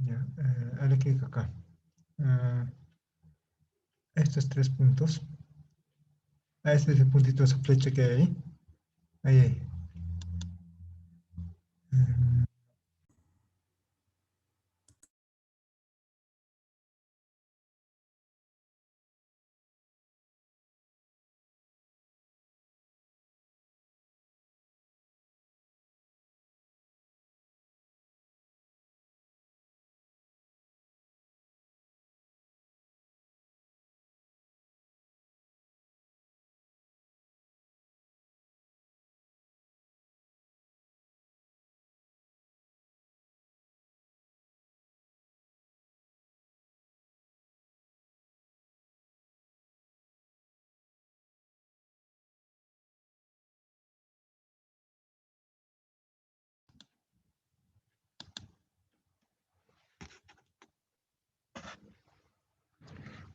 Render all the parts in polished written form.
Ya, dale clic acá. Estos 3 puntos. Este es el puntito, esa flecha que hay ahí. Ahí, ahí. Eh,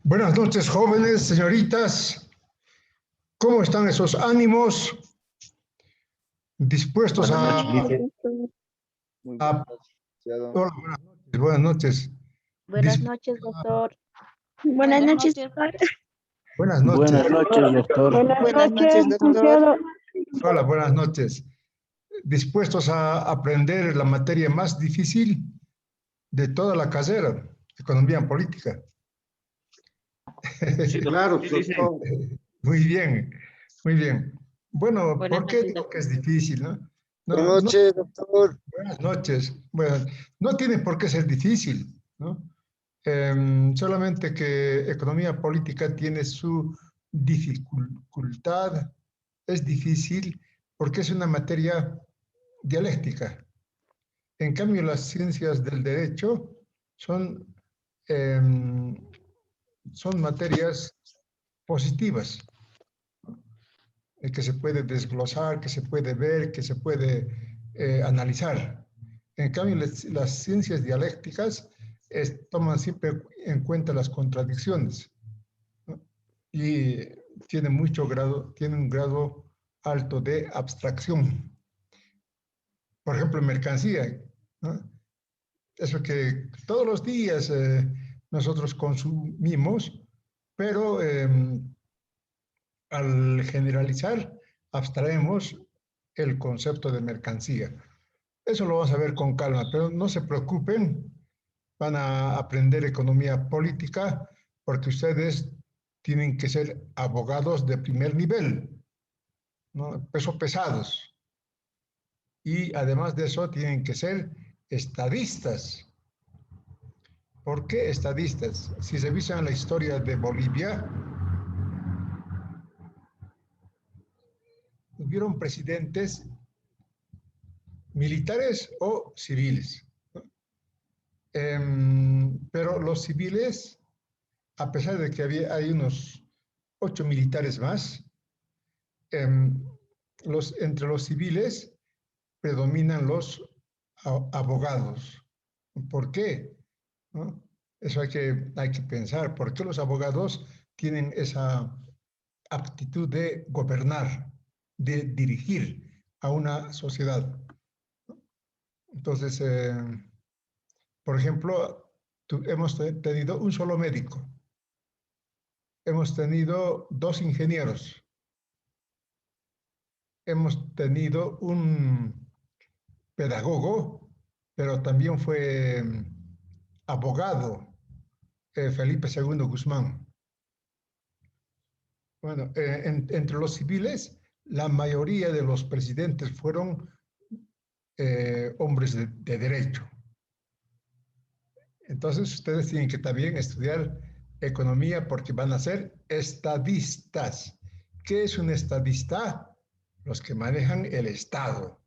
Buenas noches, jóvenes, señoritas. ¿Cómo están esos ánimos? Dispuestos Buenas a... noches, muy a- buenas noches, licenciado. Hola, buenas noches. Buenas noches. Buenas noches, doctor. Buenas noches, doctor. Buenas noches. Buenas noches, doctor. Buenas noches, doctor. Hola, buenas noches. Dispuestos a aprender la materia más difícil de toda la carrera, economía política. Sí, claro, profesor. Muy bien, muy bien. Bueno, Buenas ¿por qué noches, digo doctor. que es difícil, no? Buenas No, noches, doctor. buenas noches. Bueno, no tiene por qué ser difícil, ¿no? Solamente que economía política tiene su dificultad, es difícil porque es una materia dialéctica. En cambio, las ciencias del derecho son, em, son materias positivas, que se puede desglosar, que se puede ver, que se puede analizar. En cambio, las ciencias dialécticas toman siempre en cuenta las contradicciones, ¿no? Y tiene un grado alto de abstracción. Por ejemplo, mercancía, ¿no? Eso que todos los días nosotros consumimos, pero al generalizar, abstraemos el concepto de mercancía. Eso lo vamos a ver con calma, pero no se preocupen, van a aprender economía política porque ustedes tienen que ser abogados de primer nivel, ¿no? Peso pesados. Y además de eso, tienen que ser estadistas. ¿Por qué estadistas? Si se revisan la historia de Bolivia, hubieron presidentes militares o civiles. Pero los civiles, a pesar de que hay unos 8 militares más, entre los civiles predominan los abogados. ¿Por qué? ¿No? Eso hay que pensar. ¿Por qué los abogados tienen esa aptitud de gobernar, de dirigir a una sociedad? Entonces, por ejemplo, hemos tenido un solo médico, hemos tenido 2 ingenieros, hemos tenido un pedagogo, pero también fue abogado, Felipe II Guzmán. Bueno, entre los civiles, la mayoría de los presidentes fueron hombres de derecho. Entonces, ustedes tienen que también estudiar economía porque van a ser estadistas. ¿Qué es un estadista? Los que manejan el Estado.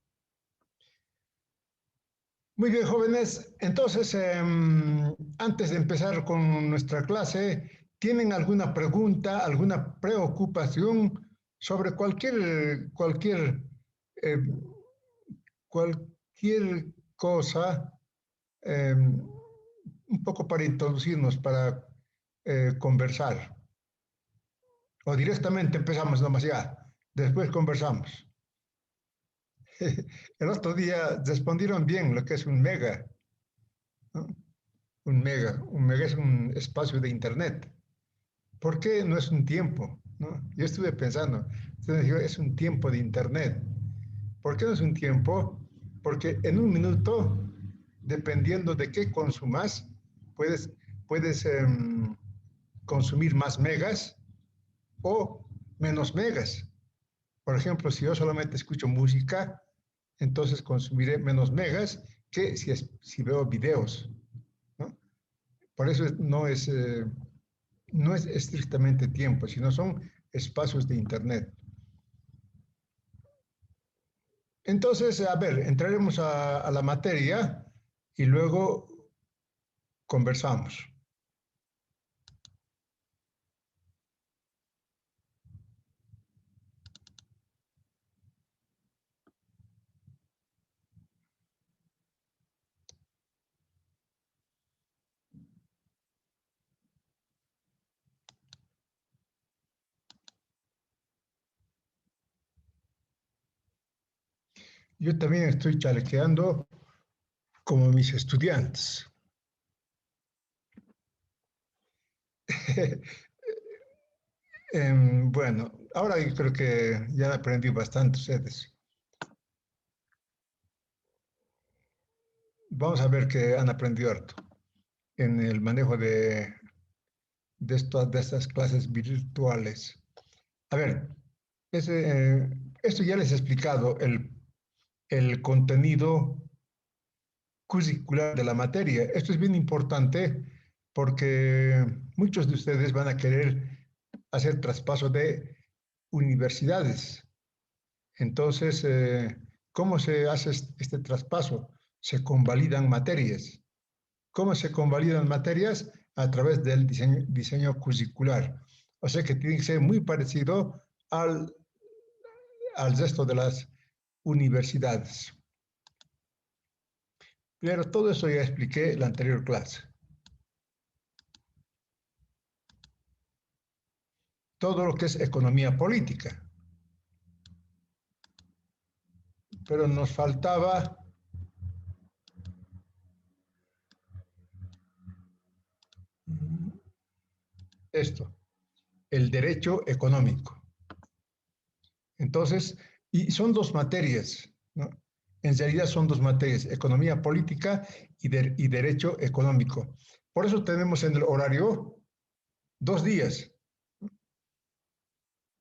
Muy bien, jóvenes. Entonces, antes de empezar con nuestra clase, ¿tienen alguna pregunta, alguna preocupación sobre eh, cualquier cosa? Un poco para introducirnos, para conversar. O directamente empezamos nomás ya, después conversamos. El otro día respondieron bien lo que es un mega, ¿no? Un mega es un espacio de Internet. ¿Por qué no es un tiempo? ¿No? Yo estuve pensando, entonces digo, es un tiempo de Internet. ¿Por qué no es un tiempo? Porque en un minuto, dependiendo de qué consumas, puedes, puedes consumir más megas o menos megas. Por ejemplo, si yo solamente escucho música, entonces consumiré menos megas que si veo videos, ¿no? Por eso no es estrictamente tiempo, sino son espacios de Internet. Entonces, a ver, entraremos a la materia y luego conversamos. Yo también estoy chalequeando como mis estudiantes. Bueno, ahora yo creo que ya han aprendido bastante ustedes. Vamos a ver que han aprendido harto en el manejo de estas clases virtuales. A ver, esto ya les he explicado, el contenido curricular de la materia. Esto es bien importante porque muchos de ustedes van a querer hacer traspaso de universidades. Entonces, ¿cómo se hace este traspaso? Se convalidan materias. ¿Cómo se convalidan materias? A través del diseño curricular. O sea que tiene que ser muy parecido al resto de las universidades. Pero todo eso ya expliqué en la anterior clase. Todo lo que es economía política. Pero nos faltaba esto, el derecho económico. Entonces, y son dos materias, ¿no? En realidad son dos materias, economía política y derecho económico. Por eso tenemos en el horario 2 días.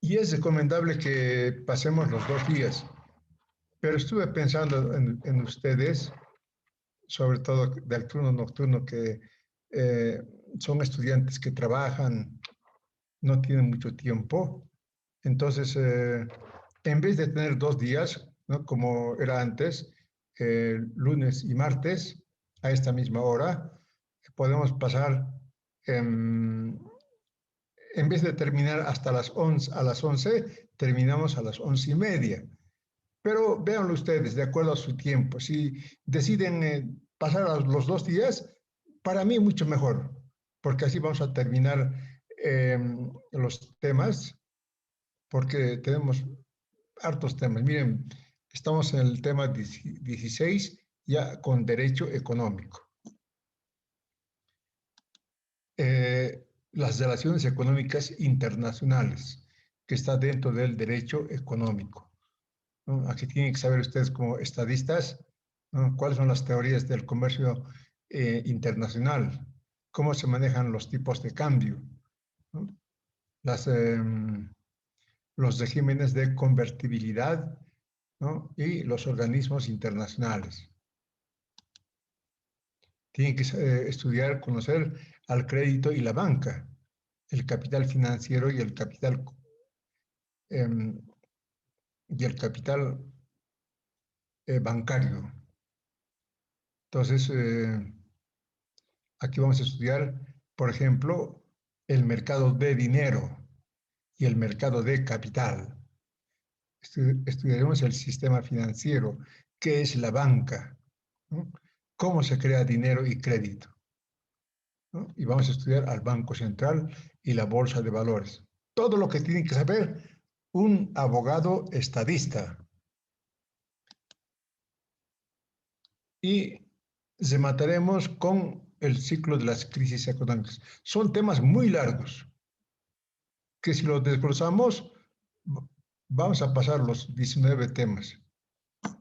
Y es recomendable que pasemos los 2 días. Pero estuve pensando en ustedes, sobre todo del turno nocturno, que eh, son estudiantes que trabajan, no tienen mucho tiempo. Entonces, en vez de tener 2 días, ¿no? Como era antes, lunes y martes, a esta misma hora, podemos pasar, en vez de terminar hasta las 11, a las 11, terminamos a las 11:30. Pero véanlo ustedes, de acuerdo a su tiempo. Si deciden pasar a los 2 días, para mí mucho mejor, porque así vamos a terminar los temas, porque tenemos hartos temas. Miren, estamos en el tema 16, ya con derecho económico. Las relaciones económicas internacionales, que está dentro del derecho económico, ¿no? Aquí tienen que saber ustedes como estadistas, ¿no? Cuáles son las teorías del comercio internacional, cómo se manejan los tipos de cambio, ¿no? Las, los regímenes de convertibilidad, ¿no? Y los organismos internacionales. Tienen que estudiar, conocer al crédito y la banca, el capital financiero em, y el capital bancario. Entonces, aquí vamos a estudiar, por ejemplo, el mercado de dinero y el mercado de capital. Estudiaremos el sistema financiero, qué es la banca, ¿no? Cómo se crea dinero y crédito, ¿no? Y vamos a estudiar al Banco Central y la Bolsa de Valores. Todo lo que tiene que saber un abogado estadista. Y remataremos con el ciclo de las crisis económicas. Son temas muy largos, que si los desglosamos, vamos a pasar los 19 temas,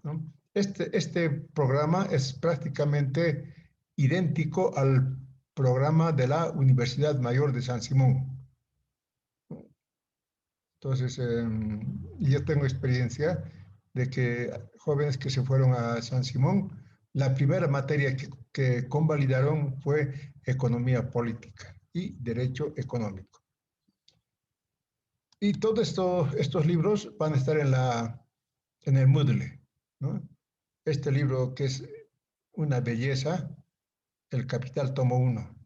¿no? Este programa es prácticamente idéntico al programa de la Universidad Mayor de San Simón. Entonces, yo tengo experiencia de que jóvenes que se fueron a San Simón, la primera materia que convalidaron fue economía política y derecho económico. Y todos estos libros van a estar en el Moodle, ¿no? Este libro que es una belleza, El Capital tomo 1,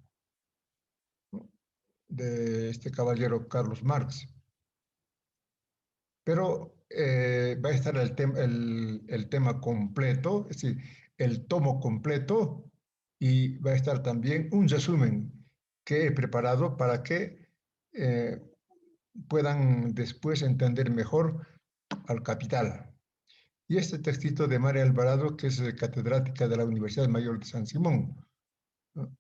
¿no? De este caballero Carlos Marx. Pero va a estar el tema completo, es decir, el tomo completo, y va a estar también un resumen que he preparado para que eh, puedan después entender mejor al capital. Y este textito de María Alvarado, que es catedrática de la Universidad Mayor de San Simón, ¿no?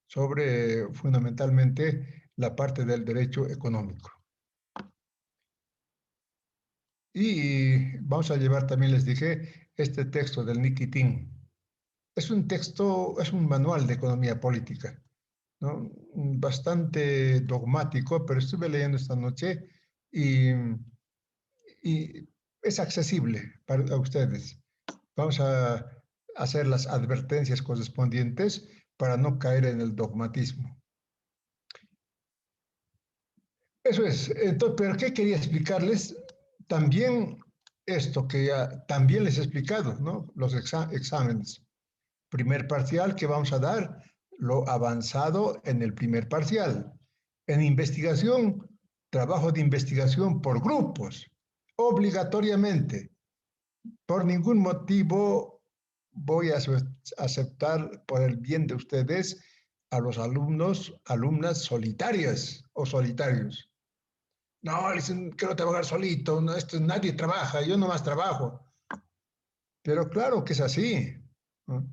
Sobre fundamentalmente la parte del derecho económico. Y vamos a llevar también, les dije, este texto del Nikitin. Es un texto, es un manual de economía política, ¿no? Bastante dogmático, pero estuve leyendo esta noche y, y es accesible para ustedes. Vamos a hacer las advertencias correspondientes para no caer en el dogmatismo. Eso es. Entonces, ¿pero qué quería explicarles? También esto que ya también les he explicado, ¿no? Los exámenes. Primer parcial que vamos a dar, lo avanzado en el primer parcial. En investigación, trabajo de investigación por grupos, obligatoriamente. Por ningún motivo voy a aceptar por el bien de ustedes a los alumnos, alumnas solitarias o solitarios. No, dicen, quiero trabajar solito, no, esto, nadie trabaja, yo nomás trabajo. Pero claro que es así, ¿no?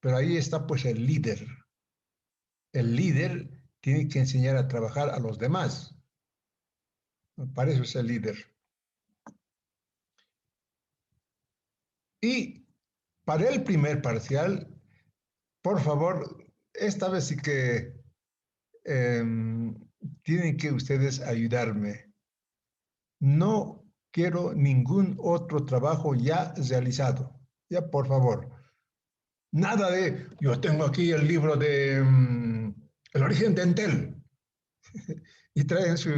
Pero ahí está pues el líder. El líder tiene que enseñar a trabajar a los demás, ¿no? Para eso es el líder. Y para el primer parcial, por favor, esta vez sí que eh, tienen que ustedes ayudarme. No quiero ningún otro trabajo ya realizado. Ya, por favor. Nada de, yo tengo aquí el libro de El origen de Entel y traen su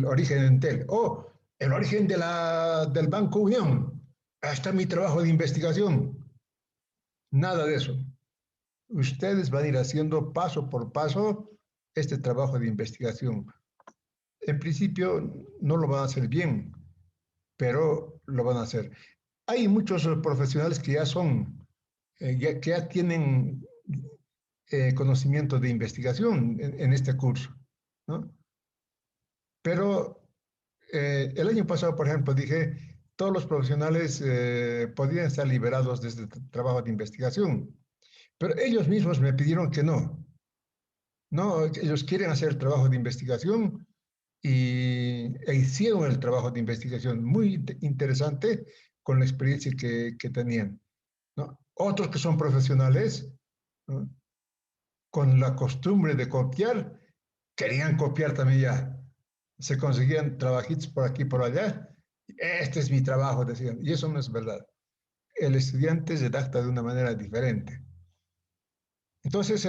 origen de Entel. O el origen del Banco Unión. Ahí está mi trabajo de investigación. Nada de eso. Ustedes van a ir haciendo paso por paso este trabajo de investigación. En principio no lo van a hacer bien, pero lo van a hacer. Hay muchos profesionales que ya son, que ya tienen conocimiento de investigación en este curso, ¿no? Pero el año pasado, por ejemplo, dije, todos los profesionales podían estar liberados de este trabajo de investigación, pero ellos mismos me pidieron que no. No, ellos quieren hacer el trabajo de investigación e hicieron el trabajo de investigación muy interesante con la experiencia que tenían, ¿no? Otros que son profesionales, ¿no? Con la costumbre de copiar, querían copiar también ya. Se conseguían trabajitos por aquí, por allá. Este es mi trabajo, decían. Y eso no es verdad. El estudiante redacta de una manera diferente. Entonces,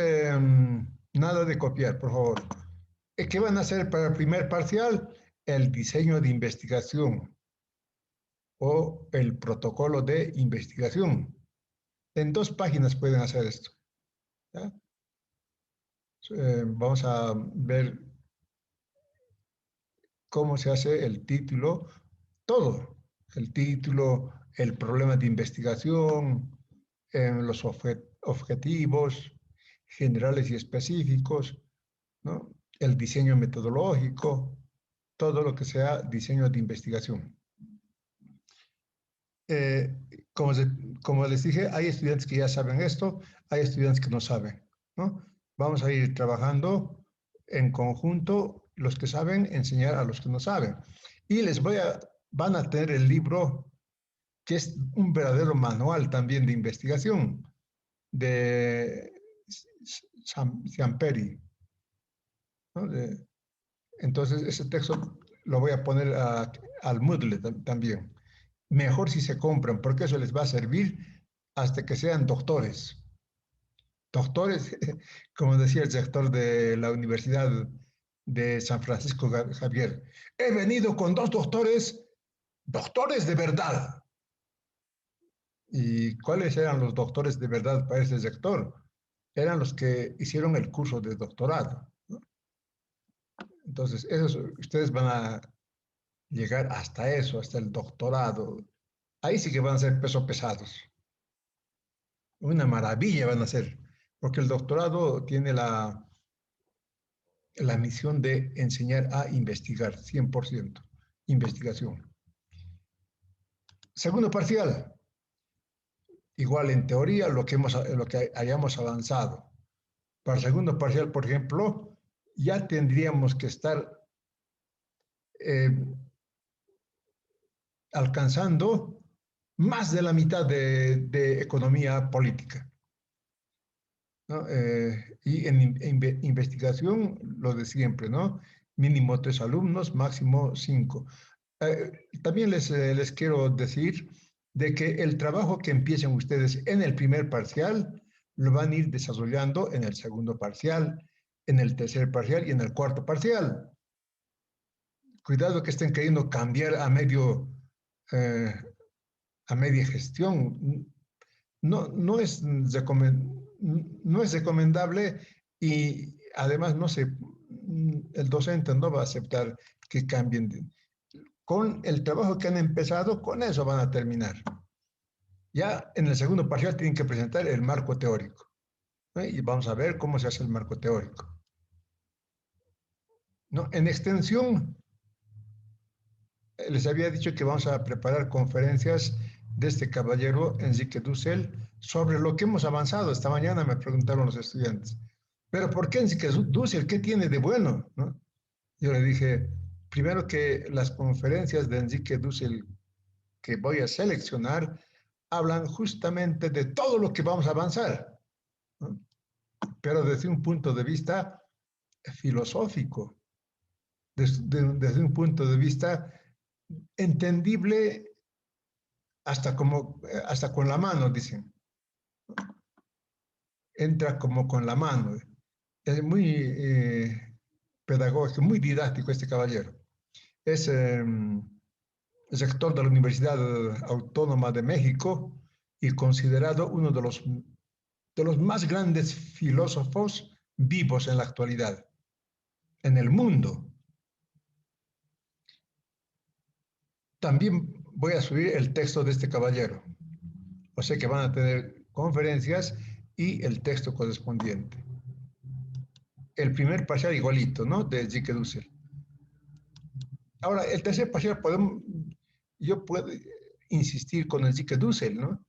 nada de copiar, por favor. ¿Qué van a hacer para el primer parcial? El diseño de investigación o el protocolo de investigación. En 2 páginas pueden hacer esto, ¿ya? Vamos a ver cómo se hace el título, todo, el título, el problema de investigación, los objetivos generales y específicos, ¿no? El diseño metodológico, todo lo que sea diseño de investigación. Eh, como, como les dije, hay estudiantes que ya saben esto, hay estudiantes que no saben, ¿no? vamos a ir trabajando en conjunto, los que saben enseñar a los que no saben. Y van a tener el libro, que es un verdadero manual también de investigación, de Ciamperi, ¿no? Entonces, ese texto lo voy a poner al Moodle también. Mejor si se compran, porque eso les va a servir hasta que sean doctores. Doctores, como decía el rector de la Universidad de San Francisco Javier, he venido con 2 doctores, doctores de verdad. ¿Y cuáles eran los doctores de verdad para ese sector? Eran los que hicieron el curso de doctorado, ¿no? Entonces, ustedes van a llegar hasta eso, hasta el doctorado. Ahí sí que van a ser pesos pesados. Una maravilla van a ser, porque el doctorado tiene la misión de enseñar a investigar, 100%, investigación. Segundo parcial, igual en teoría lo que hayamos avanzado. Para el segundo parcial, por ejemplo, ya tendríamos que estar alcanzando más de la mitad de economía política, ¿no? Y en investigación, lo de siempre, ¿no? Mínimo 3 alumnos, máximo 5. También les quiero decir de que el trabajo que empiecen ustedes en el primer parcial lo van a ir desarrollando en el segundo parcial, en el tercer parcial y en el cuarto parcial. Cuidado que estén queriendo cambiar eh, a media gestión. No es recomendable y además el docente no va a aceptar que cambien. Con el trabajo que han empezado, con eso van a terminar. Ya en el segundo parcial tienen que presentar el marco teórico, ¿no? Y vamos a ver cómo se hace el marco teórico, ¿no? En extensión, les había dicho que vamos a preparar conferencias de este caballero Enrique Dussel sobre lo que hemos avanzado. Esta mañana me preguntaron los estudiantes, ¿pero por qué Enrique Dussel? ¿Qué tiene de bueno? ¿No? Yo le dije, primero que las conferencias de Enrique Dussel que voy a seleccionar hablan justamente de todo lo que vamos a avanzar, ¿no? Pero desde un punto de vista filosófico, desde un punto de vista entendible hasta con la mano, dicen. Entra como con la mano. Es muy pedagógico, muy didáctico este caballero. Es rector de la Universidad Autónoma de México y considerado uno de los más grandes filósofos vivos en la actualidad, en el mundo. También voy a subir el texto de este caballero. O sea que van a tener conferencias y el texto correspondiente. El primer parcial igualito, ¿no? De Enrique Dussel. Ahora, el tercer parcial yo puedo insistir con Enrique Dussel, ¿no?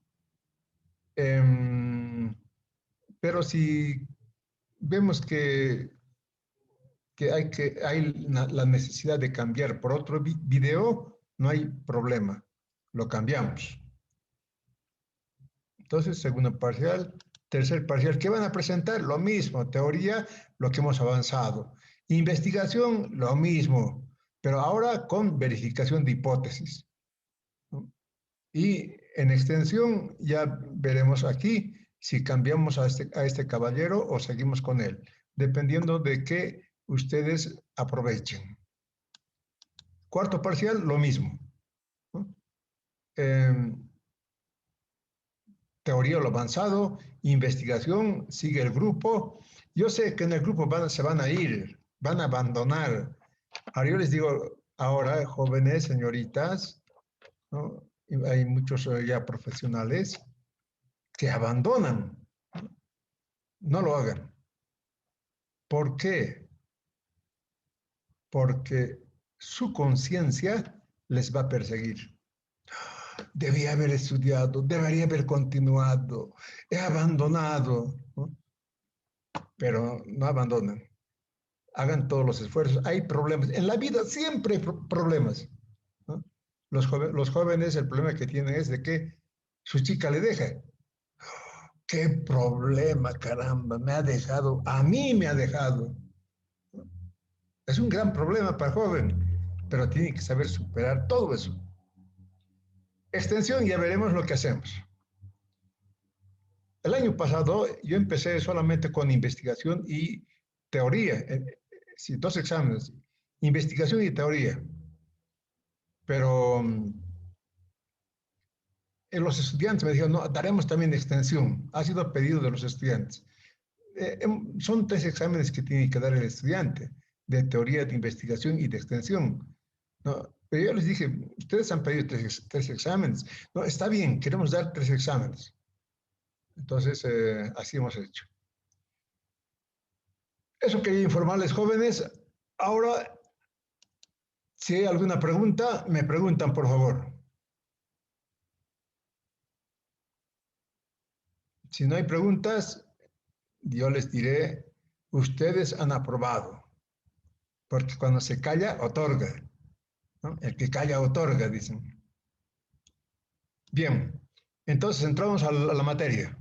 Pero si vemos que hay la necesidad de cambiar por otro video, no hay problema, lo cambiamos. Entonces, segundo parcial, tercer parcial, ¿qué van a presentar? Lo mismo, teoría, lo que hemos avanzado. Investigación, lo mismo, pero ahora con verificación de hipótesis, ¿no? Y en extensión, ya veremos aquí si cambiamos a este caballero o seguimos con él, dependiendo de qué ustedes aprovechen. Cuarto parcial, lo mismo, ¿no? Teoría lo avanzado, investigación, sigue el grupo. Yo sé que en el grupo se van a ir, van a abandonar. Ahora yo les digo, ahora, jóvenes, señoritas, ¿no? Y hay muchos ya profesionales que abandonan. No lo hagan. ¿Por qué? Porque su conciencia les va a perseguir. Debía haber estudiado, debería haber continuado, he abandonado, ¿no? pero no abandonen. Hagan todos los esfuerzos. Hay problemas. En la vida siempre hay problemas, ¿no? Los jóvenes, el problema que tienen es de que su chica le deja. ¡Qué problema, caramba! Me ha dejado, a mí me ha dejado. Es un gran problema para el joven, pero tiene que saber superar todo eso. Extensión, ya veremos lo que hacemos. El año pasado yo empecé solamente con investigación y teoría, sí, 2 exámenes, investigación y teoría. Pero los estudiantes me dijeron, no, daremos también extensión. Ha sido pedido de los estudiantes. Son 3 exámenes que tiene que dar el estudiante, de teoría, de investigación y de extensión, ¿no? Pero yo les dije, ustedes han pedido 3 exámenes. No, está bien, queremos dar 3 exámenes. Entonces, así hemos hecho. Eso quería informarles, jóvenes. Ahora, si hay alguna pregunta, me preguntan, por favor. Si no hay preguntas, yo les diré, ustedes han aprobado, porque cuando se calla, otorga, ¿no? El que calla, otorga, dicen. Bien, entonces entramos a la materia.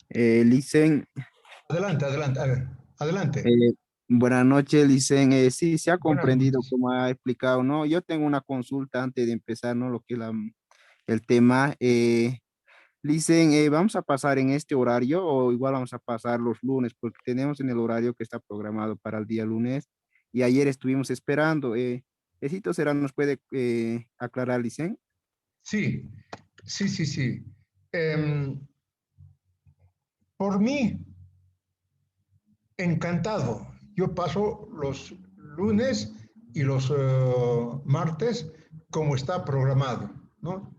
Licen, Adelante, adelante, a ver, adelante. buenas noches, Licen. Sí, se ha Buenas comprendido noches. como ha explicado, ¿no? Yo tengo una consulta antes de empezar, ¿no? Lo que es el tema. Licen, ¿vamos a pasar en este horario o igual vamos a pasar los lunes? Porque tenemos en el horario que está programado para el día lunes y ayer estuvimos esperando. Esito será, ¿nos puede aclarar, Licen? Sí, sí, sí, sí. Por mí, encantado. Yo paso los lunes y los martes como está programado, ¿no?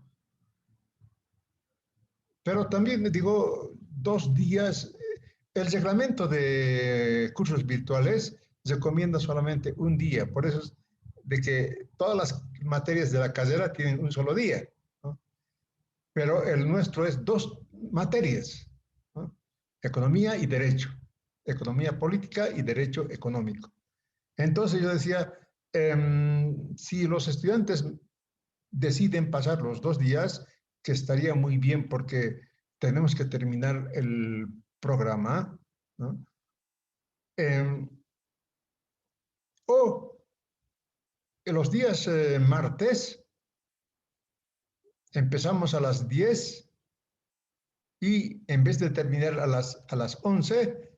Pero también digo, 2 días, el reglamento de cursos virtuales recomienda solamente un día, por eso es de que todas las materias de la carrera tienen un solo día, ¿no? Pero el nuestro es 2 materias, ¿no? Economía y derecho, economía política y derecho económico. Entonces yo decía, si los estudiantes deciden pasar los 2 días, que estaría muy bien porque tenemos que terminar el programa, ¿no? O en los días martes empezamos a las 10 y en vez de terminar a las 11,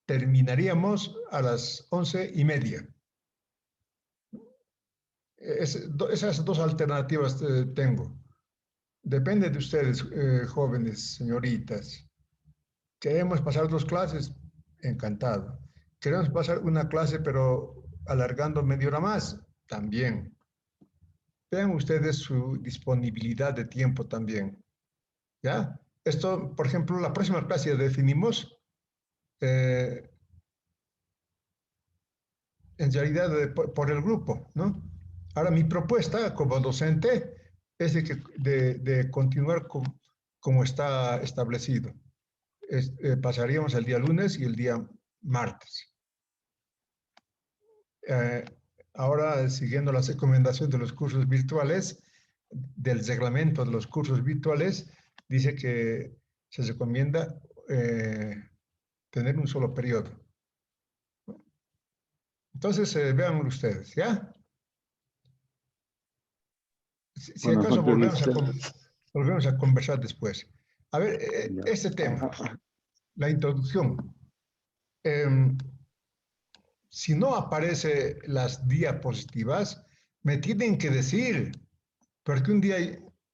terminaríamos a las 11:30. Esas 2 alternativas tengo. Depende de ustedes, jóvenes, señoritas. ¿Queremos pasar 2 clases? Encantado. ¿Queremos pasar una clase pero alargando media hora más? También. Vean ustedes su disponibilidad de tiempo también. ¿Ya? Esto, por ejemplo, la próxima clase ya definimos, en realidad por el grupo, ¿no? Ahora, mi propuesta como docente es de continuar como está establecido. Pasaríamos el día lunes y el día martes. Ahora, siguiendo las recomendaciones de los cursos virtuales, del reglamento de los cursos virtuales, dice que se recomienda tener un solo periodo. Entonces, vean ustedes, ¿ya? Si Buenas acaso noches, volvemos a conversar después. A ver, Ya. este tema, la introducción. Si no aparecen las diapositivas, me tienen que decir, porque un día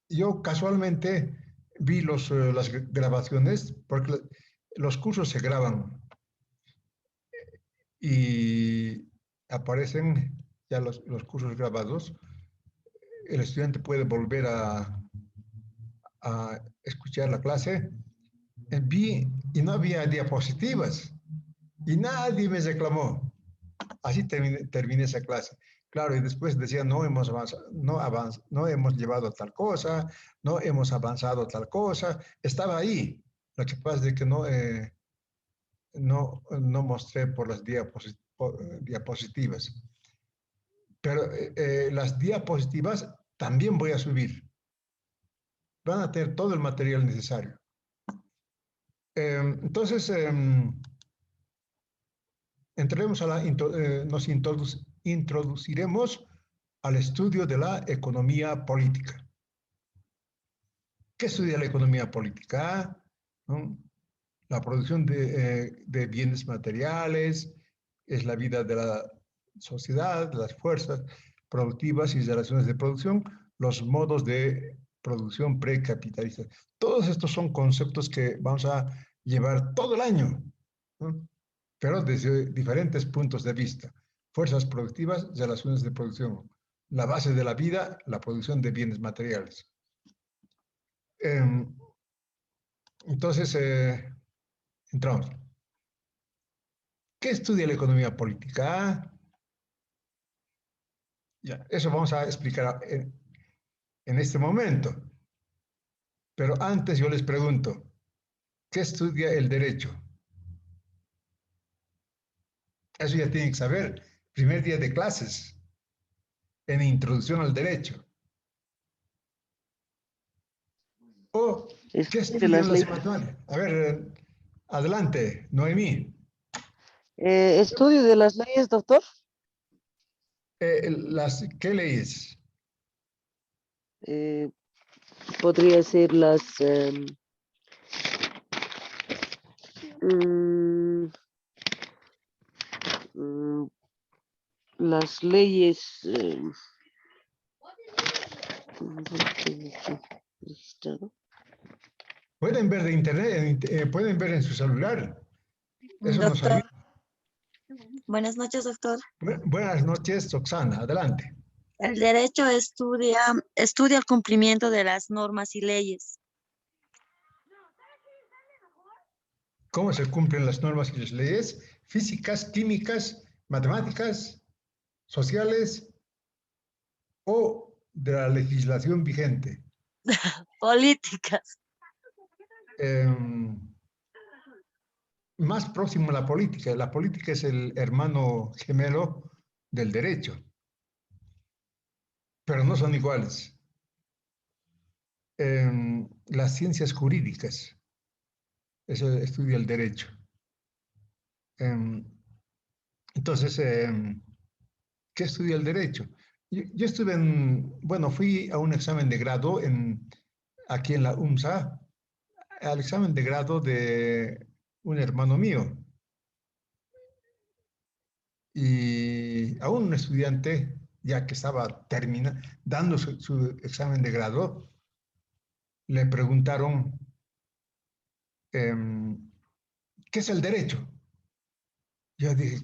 yo casualmente vi las grabaciones, porque los cursos se graban y aparecen ya los cursos grabados. El estudiante puede volver a escuchar la clase. Vi y no había diapositivas y nadie me reclamó. Así terminé esa clase. Claro, y después decía, no hemos avanzado, no hemos llevado tal cosa, no hemos avanzado tal cosa. Estaba ahí. Lo que pasa es que no, no mostré por las diapositivas. Pero las diapositivas también voy a subir. Van a tener todo el material necesario. Entonces, entremos a nos introduciremos al estudio de la economía política. ¿Qué estudia la economía política? ¿No? La producción de bienes materiales, es la vida de la sociedad, las fuerzas productivas y relaciones de producción, los modos de producción precapitalistas. Todos estos son conceptos que vamos a llevar todo el año, ¿no? Pero desde diferentes puntos de vista. Fuerzas productivas, relaciones de producción. La base de la vida, la producción de bienes materiales. Entonces, entramos. ¿Qué estudia la economía política? Ya, eso vamos a explicar en este momento. Pero antes yo les pregunto, ¿qué estudia el derecho? Eso ya tienen que saber. Primer día de clases, en introducción al derecho. ¿O qué De estudian las las leyes. matemáticas? A ver, adelante, Noemí. Estudio de las leyes, doctor. ¿Qué leyes? Podría ser mm, mm, las leyes. Registrado. Pueden ver de internet, pueden ver en su celular. Eso nos Doctor, ayuda. buenas noches, doctor. Buenas noches, Oxana. Adelante. El derecho estudia el cumplimiento de las normas y leyes. ¿Cómo se cumplen las normas y las leyes? Físicas, químicas, matemáticas, sociales o de la legislación vigente. Políticas. Más próximo a la política. La política es el hermano gemelo del derecho, pero no son iguales. Las ciencias jurídicas, eso estudia el derecho. Entonces, ¿qué estudia el derecho? Yo estuve fui a un examen de grado aquí en la UMSA, al examen de grado de un hermano mío. Y a un estudiante, ya que estaba dando su examen de grado, le preguntaron, ¿qué es el derecho? Yo dije,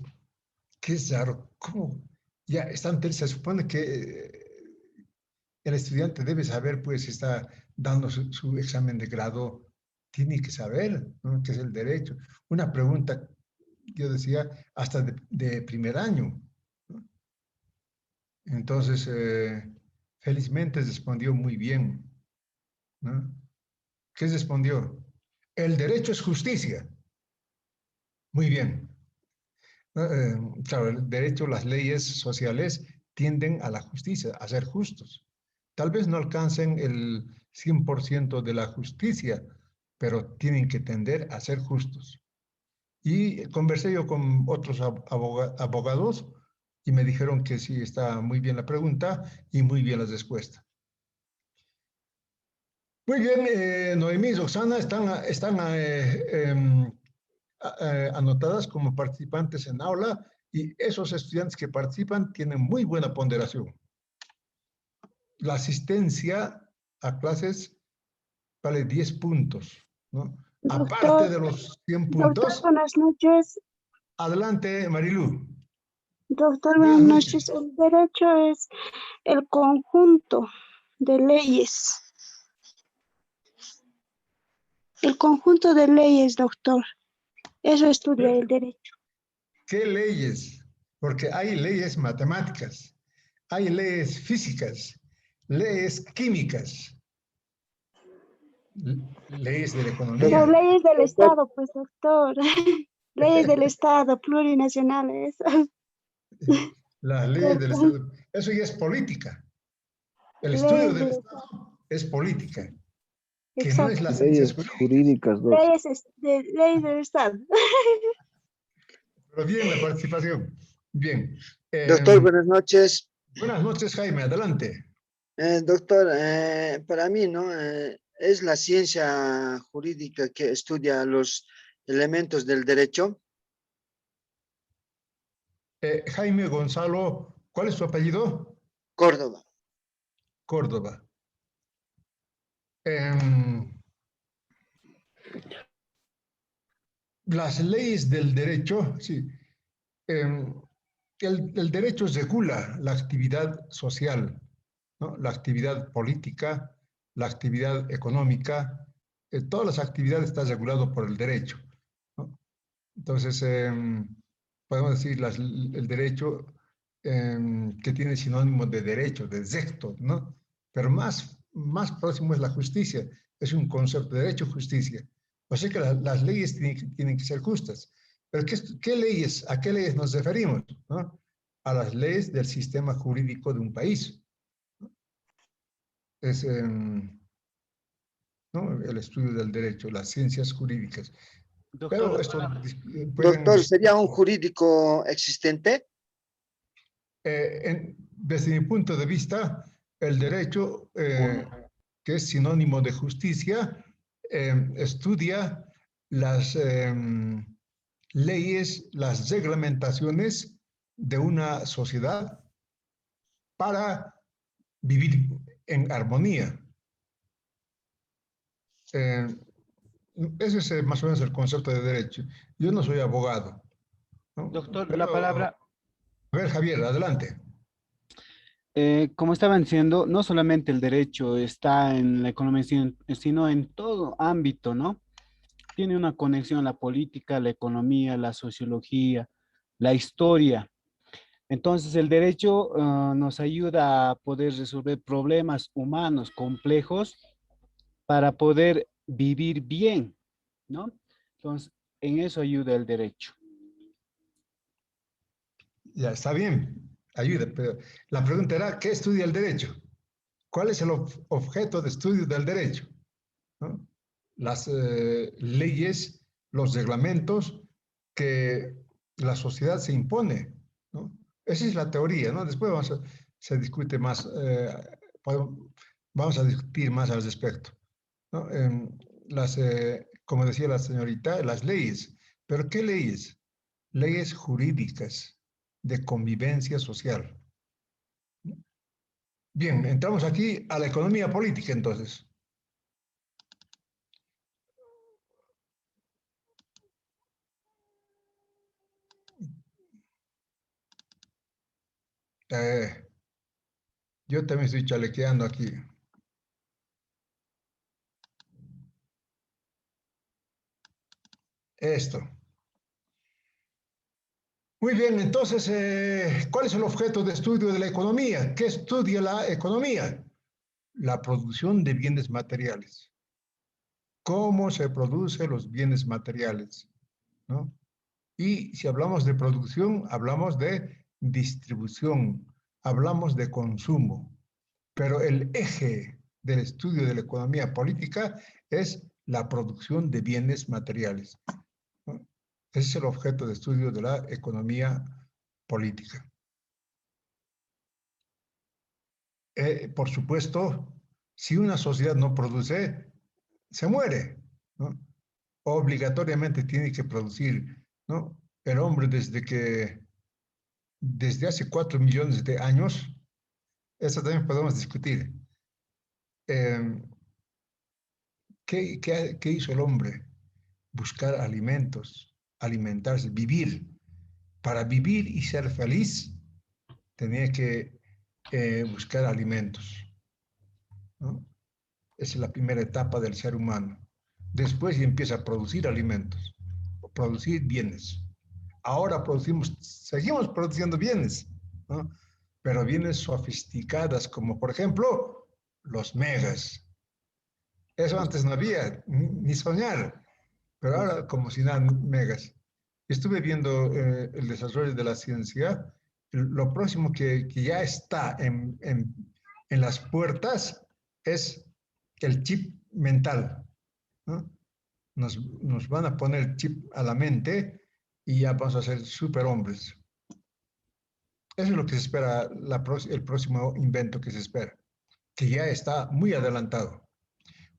qué es raro, ¿cómo? Ya se supone que el estudiante debe saber, pues, si está dando su examen de grado, tiene que saber, ¿no?, qué es el derecho. Una pregunta, yo decía, hasta de primer año, ¿no? Entonces, felizmente respondió muy bien, ¿no? ¿Qué respondió? El derecho es justicia. Muy bien. Claro, el derecho, las leyes sociales tienden a la justicia, a ser justos. Tal vez no alcancen el 100% de la justicia, pero tienen que tender a ser justos. Y conversé yo con otros abogados y me dijeron que sí, está muy bien la pregunta y muy bien la respuesta. Muy bien, Noemí y Roxana están anotadas como participantes en aula y esos estudiantes que participan tienen muy buena ponderación. La asistencia a clases vale 10 puntos, ¿no? Aparte Doctor, de los 100 doctor, puntos, buenas noches. adelante, Marilú. Doctor, buenas Buenas noches. noches. El derecho es el conjunto de leyes. El conjunto de leyes, doctor. Eso estudia el derecho. ¿Qué leyes? Porque hay leyes matemáticas, hay leyes físicas, leyes químicas, leyes de la Las economía. leyes del Doctor, Estado, pues, doctor. Leyes del Estado, plurinacionales. Las leyes del Estado. Eso ya es política. El estudio Leyes del del Estado es política, que no es Exacto. las ciencias Leyes jurídicas. jurídicas, doctor. Leyes del Estado. Pero bien la participación. Bien. Doctor, buenas noches. Buenas noches, Jaime. Adelante. Doctor, para mí, ¿no? Es la ciencia jurídica que estudia los elementos del derecho. Jaime Gonzalo, ¿cuál es su apellido? Córdoba. Córdoba. Las leyes del derecho, sí. El derecho regula la actividad social, ¿no? La actividad política, la actividad económica, todas las actividades están reguladas por el derecho, ¿no? Entonces, podemos decir el derecho que tiene sinónimo de derecho, de recto, ¿no? Pero más próximo es la justicia, es un concepto de derecho, justicia. O sea que las leyes tienen que ser justas. Pero ¿a qué leyes nos referimos? ¿No? A las leyes del sistema jurídico de un país. Es ¿no? El estudio del derecho, las ciencias jurídicas. Pero esto Doctor, ¿sería un jurídico existente? Desde mi punto de vista, el derecho, que es sinónimo de justicia, estudia las leyes, las reglamentaciones de una sociedad para vivir en armonía. Ese es más o menos el concepto de derecho. Yo no soy abogado, ¿no? Doctor, Pero, la palabra, a ver, Javier, adelante. como estaban diciendo, no solamente el derecho está en la economía, sino en todo ámbito, ¿no? Tiene una conexión la política, la economía, la sociología, la historia. Entonces, el derecho nos ayuda a poder resolver problemas humanos complejos para poder vivir bien, ¿no? Entonces, en eso ayuda el derecho. Ya está bien, ayuda, pero la pregunta era, ¿qué estudia el derecho? ¿Cuál es el objeto de estudio del derecho? ¿No? Las leyes, los reglamentos que la sociedad se impone, ¿no? Esa es la teoría, ¿no? Después se discute más, vamos a discutir más al respecto, ¿no? Como decía la señorita, las leyes. ¿Pero qué leyes? Leyes jurídicas de convivencia social. Bien, entramos aquí a la economía política, entonces. Yo también estoy chalequeando aquí. Esto. Muy bien, entonces, ¿cuál es el objeto de estudio de la economía? ¿Qué estudia la economía? La producción de bienes materiales. ¿Cómo se producen los bienes materiales? ¿No? Y si hablamos de producción, hablamos de distribución, hablamos de consumo. Pero el eje del estudio de la economía política es la producción de bienes materiales, ¿no? Ese es el objeto de estudio de la economía política. Por supuesto, si una sociedad no produce, se muere, ¿no? Obligatoriamente tiene que producir, ¿no? El hombre desde hace 4 millones de años, eso también podemos discutir. ¿Qué hizo el hombre? Buscar alimentos, alimentarse, vivir. Para vivir y ser feliz, tenía que buscar alimentos, ¿no? Esa es la primera etapa del ser humano. Después empieza a producir alimentos, producir bienes. Ahora seguimos produciendo bienes, ¿no? Pero bienes sofisticadas, como por ejemplo los megas. Eso antes no había, ni soñar, pero ahora como si nada, megas. Estuve viendo el desarrollo de la ciencia. Lo próximo que ya está en las puertas es el chip mental, ¿no? Nos van a poner chip a la mente y ya vamos a ser superhombres. Eso es lo que se espera, el próximo invento que se espera, que ya está muy adelantado.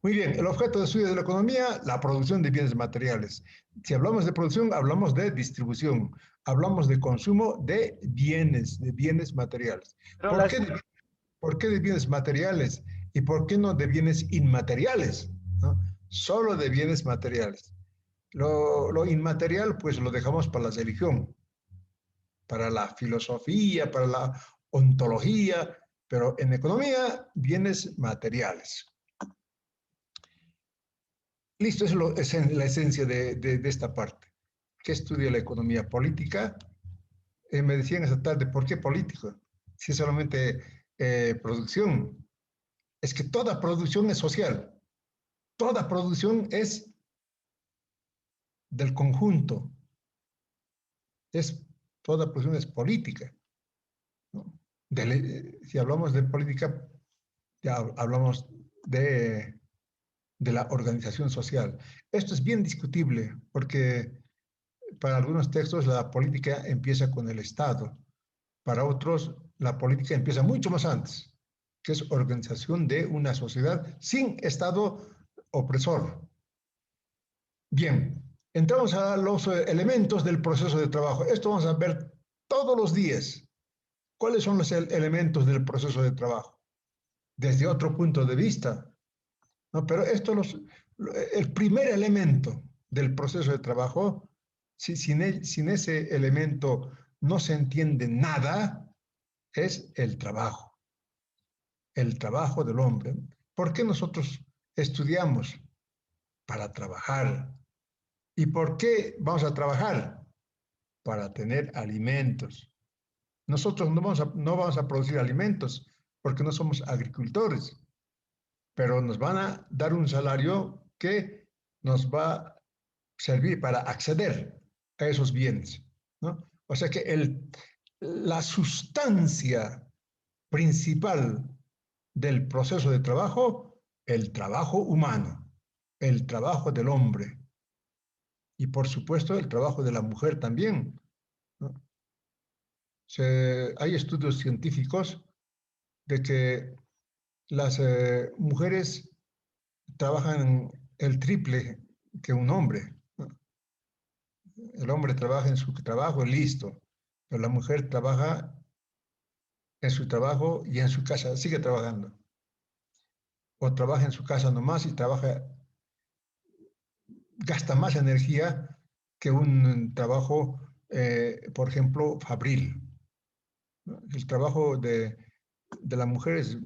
Muy bien, el objeto de estudio de la economía, la producción de bienes materiales. Si hablamos de producción, hablamos de distribución, hablamos de consumo de bienes materiales. Pero ¿Por las, qué ¿Por qué de bienes materiales? ¿Y por qué no de bienes inmateriales? ¿No? Solo de bienes materiales. Lo inmaterial, pues lo dejamos para la religión, para la filosofía, para la ontología, pero en economía, bienes materiales. Listo, eso es la esencia de esta parte. ¿Qué estudia la economía política? Me decían esta tarde, ¿por qué político? Si es solamente producción. Es que toda producción es social. Toda producción es del conjunto. Toda producción es política, ¿no? Si hablamos de política, ya hablamos de la organización social. Esto es bien discutible porque para algunos textos la política empieza con el Estado, para otros la política empieza mucho más antes, que es organización de una sociedad sin Estado opresor. Bien, entramos a los elementos del proceso de trabajo. Esto vamos a ver todos los días. ¿Cuáles son los elementos del proceso de trabajo? Desde otro punto de vista, ¿no? Pero el primer elemento del proceso de trabajo, sin ese elemento no se entiende nada, es el trabajo del hombre. ¿Por qué nosotros estudiamos? Para trabajar. ¿Y por qué vamos a trabajar? Para tener alimentos. Nosotros no vamos a producir alimentos porque no somos agricultores, pero nos van a dar un salario que nos va a servir para acceder a esos bienes, ¿no? O sea que la sustancia principal del proceso de trabajo, el trabajo humano, el trabajo del hombre y por supuesto el trabajo de la mujer también, ¿no? Hay estudios científicos de que las mujeres trabajan el triple que un hombre, ¿no? El hombre trabaja en su trabajo y listo, pero la mujer trabaja en su trabajo y en su casa, sigue trabajando. O trabaja en su casa nomás y gasta más energía que un trabajo, por ejemplo, fabril, ¿no? El trabajo de la mujer es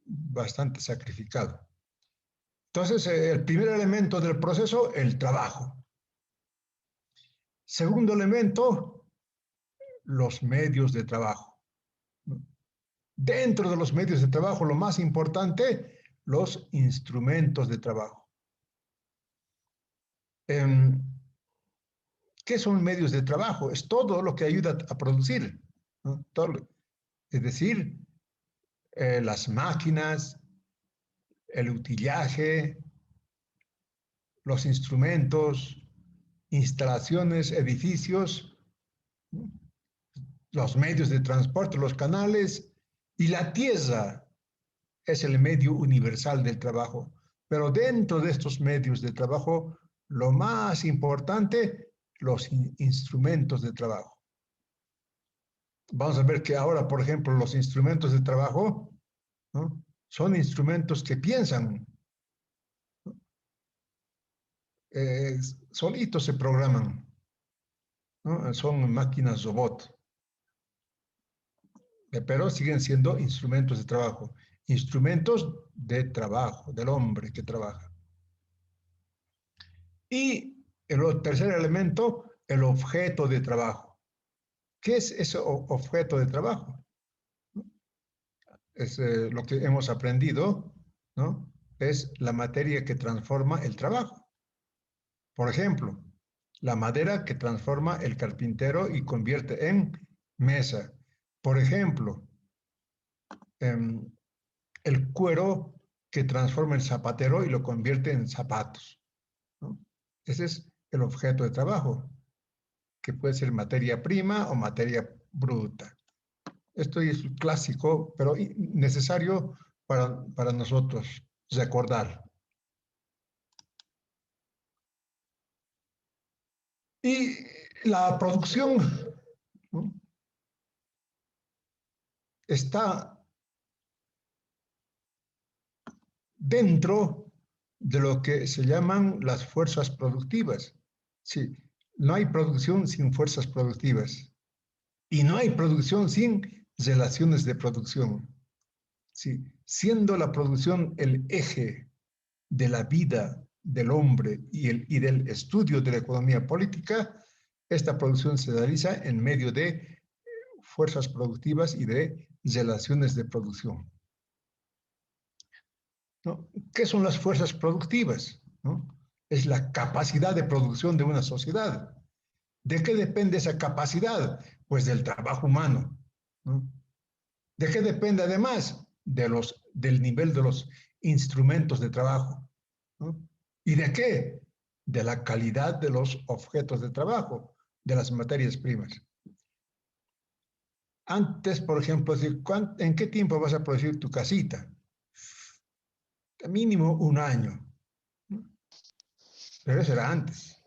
bastante sacrificado. Entonces, el primer elemento del proceso, el trabajo. Segundo elemento, los medios de trabajo, ¿no? Dentro de los medios de trabajo, lo más importante, los instrumentos de trabajo. ¿Qué son medios de trabajo? Es todo lo que ayuda a producir, ¿no? Es decir, las máquinas, el utillaje, los instrumentos, instalaciones, edificios, ¿no? Los medios de transporte, los canales y la tierra es el medio universal del trabajo. Pero dentro de estos medios de trabajo, lo más importante, los instrumentos de trabajo. Vamos a ver que ahora, por ejemplo, los instrumentos de trabajo, ¿no? Son instrumentos que piensan, ¿no? Solitos se programan, ¿no? Son máquinas robot, pero siguen siendo instrumentos de trabajo. Instrumentos de trabajo, del hombre que trabaja. Y el tercer elemento, el objeto de trabajo. ¿Qué es ese objeto de trabajo? Es lo que hemos aprendido, ¿no? Es la materia que transforma el trabajo. Por ejemplo, la madera que transforma el carpintero y convierte en mesa. Por ejemplo, el cuero que transforma el zapatero y lo convierte en zapatos, ¿no? Ese es el objeto de trabajo, que puede ser materia prima o materia bruta. Esto es clásico, pero necesario para nosotros recordar. Y la producción, ¿no?, está dentro de lo que se llaman las fuerzas productivas. Sí, no hay producción sin fuerzas productivas. Y no hay producción sin relaciones de producción. Sí, siendo la producción el eje de la vida del hombre y del estudio de la economía política, esta producción se realiza en medio de fuerzas productivas y de relaciones de producción, ¿no? ¿Qué son las fuerzas productivas? ¿No? Es la capacidad de producción de una sociedad. ¿De qué depende esa capacidad? Pues del trabajo humano, ¿no? ¿De qué depende además? Del nivel de los instrumentos de trabajo, ¿no? ¿Y de qué? De la calidad de los objetos de trabajo, de las materias primas. Antes, por ejemplo, ¿en qué tiempo vas a producir tu casita? Mínimo un año, ¿no? Pero eso era antes.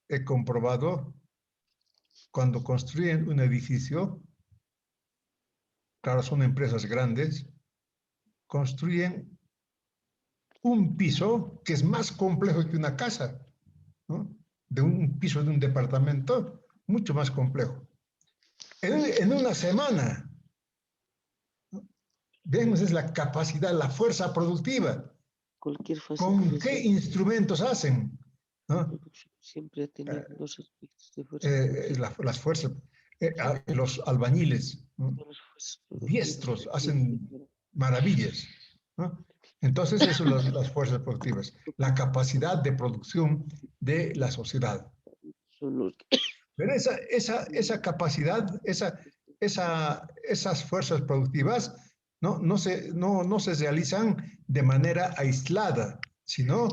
He comprobado, cuando construyen un edificio, claro, son empresas grandes, construyen un piso que es más complejo que una casa, ¿no? De un piso de un departamento, mucho más complejo. En una semana, ¿no? Vemos, es la capacidad, la fuerza productiva. Cualquier ¿Con qué instrumentos hacen? ¿No? Siempre ha tenido dos aspectos de fuerza. Las fuerzas, los albañiles, ¿no?, diestros, hacen maravillas, ¿no? Entonces, eso son las fuerzas productivas, la capacidad de producción de la sociedad. Pero esa capacidad, esas fuerzas productivas no se realizan de manera aislada, sino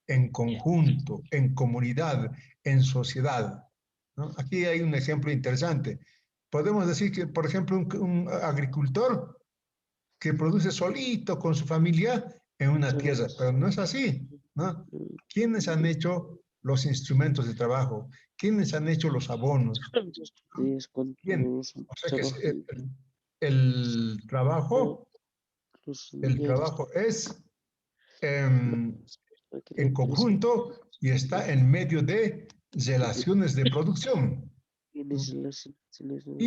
en conjunto, en comunidad, en sociedad, ¿no? Aquí hay un ejemplo interesante. Podemos decir que, por ejemplo, un agricultor que produce solito con su familia en una tierra, pero no es así, ¿no? ¿Quiénes han hecho los instrumentos de trabajo? ¿Quiénes han hecho los abonos? ¿Quién? O sea que el trabajo es en conjunto y está en medio de relaciones de producción. ¿Y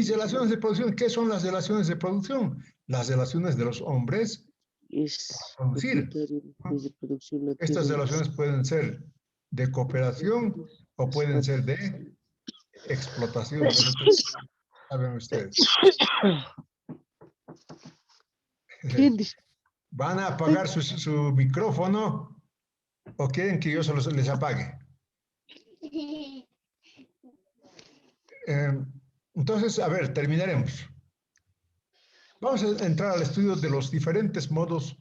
relaciones de producción? ¿Qué son las relaciones de producción? Las relaciones de los hombres para producir, ¿no? Estas relaciones pueden ser de cooperación o pueden ser de explotación. Saben ustedes. ¿Van a apagar su micrófono o quieren que yo solo les apague? Entonces, a ver, terminaremos. Vamos a entrar al estudio de los diferentes modos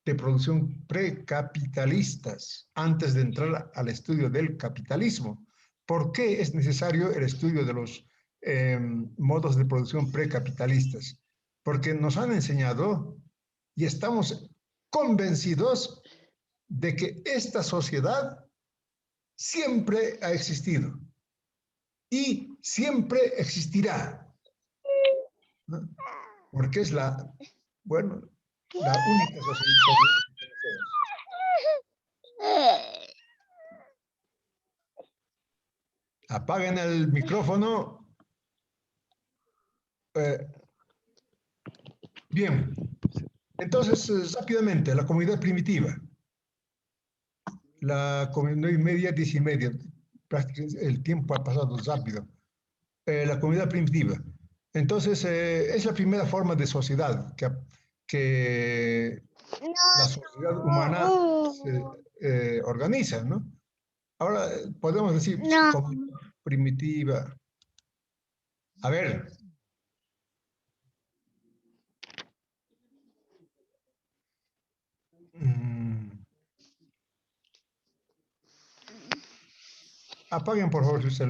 de producción precapitalistas antes de entrar al estudio del capitalismo. ¿Por qué es necesario el estudio de los modos de producción precapitalistas? Porque nos han enseñado y estamos convencidos de que esta sociedad siempre ha existido y siempre existirá, ¿no? Porque es la única sociedad que conocemos. Apaguen el micrófono. Bien, entonces rápidamente, la comunidad primitiva. La comunidad media, 10 y media. Prácticamente el tiempo ha pasado rápido. La comunidad primitiva. Entonces, es la primera forma de sociedad que la sociedad humana se organiza, ¿no? Ahora podemos decir No. comunidad primitiva. A ver. Apaguen por favor su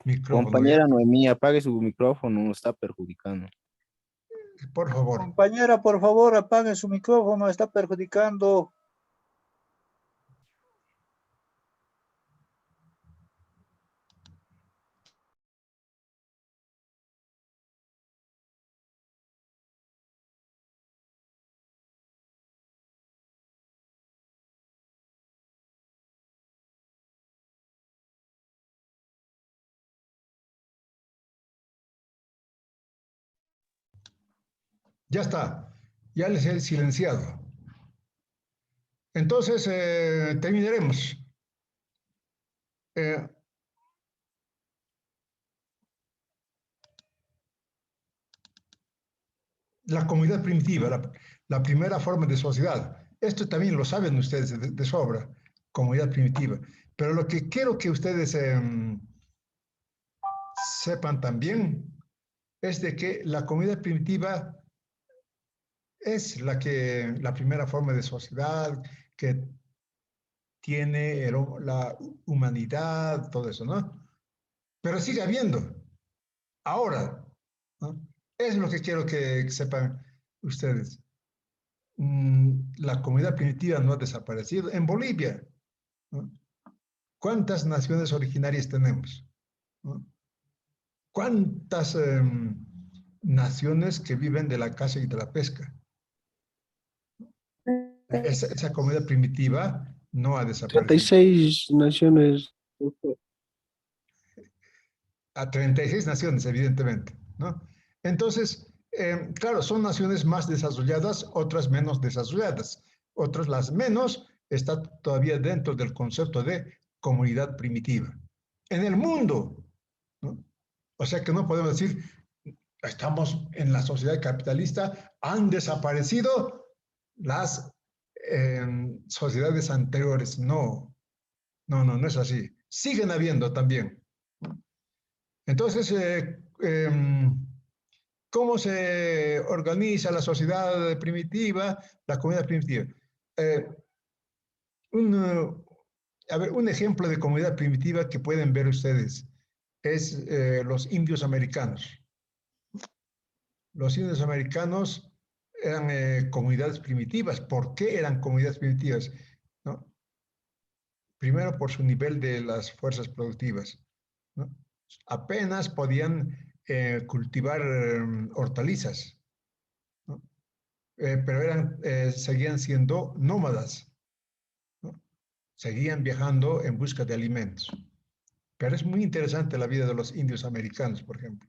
micrófono, ¿ya? Compañera Noemí, apague su micrófono, nos está perjudicando. Por favor. Compañera, por favor, apague su micrófono, está perjudicando. Ya está, ya les he silenciado. Entonces, terminaremos. La comunidad primitiva, la primera forma de sociedad. Esto también lo saben ustedes de sobra, comunidad primitiva. Pero lo que quiero que ustedes sepan también es de que la comunidad primitiva es la primera forma de sociedad que tiene la humanidad, todo eso, ¿no? Pero sigue habiendo. Ahora, ¿no? Es lo que quiero que sepan ustedes. La comunidad primitiva no ha desaparecido. En Bolivia, ¿no? ¿Cuántas naciones originarias tenemos? ¿No? ¿Cuántas naciones que viven de la caza y de la pesca? Esa comunidad primitiva no ha desaparecido. 36 naciones. A 36 naciones, evidentemente, ¿no? Entonces, claro, son naciones más desarrolladas, otras menos desarrolladas. Otras, las menos, están todavía dentro del concepto de comunidad primitiva. En el mundo, ¿no? O sea que no podemos decir, estamos en la sociedad capitalista, han desaparecido las sociedades anteriores. No, no es así. Siguen habiendo también. Entonces, ¿cómo se organiza la sociedad primitiva, la comunidad primitiva? Un ejemplo de comunidad primitiva que pueden ver ustedes es los indios americanos. Los indios americanos eran comunidades primitivas. ¿Por qué eran comunidades primitivas? ¿No? Primero, por su nivel de las fuerzas productivas, ¿no? Apenas podían cultivar hortalizas, ¿no? Pero seguían siendo nómadas, ¿no? Seguían viajando en busca de alimentos. Pero es muy interesante la vida de los indios americanos, por ejemplo.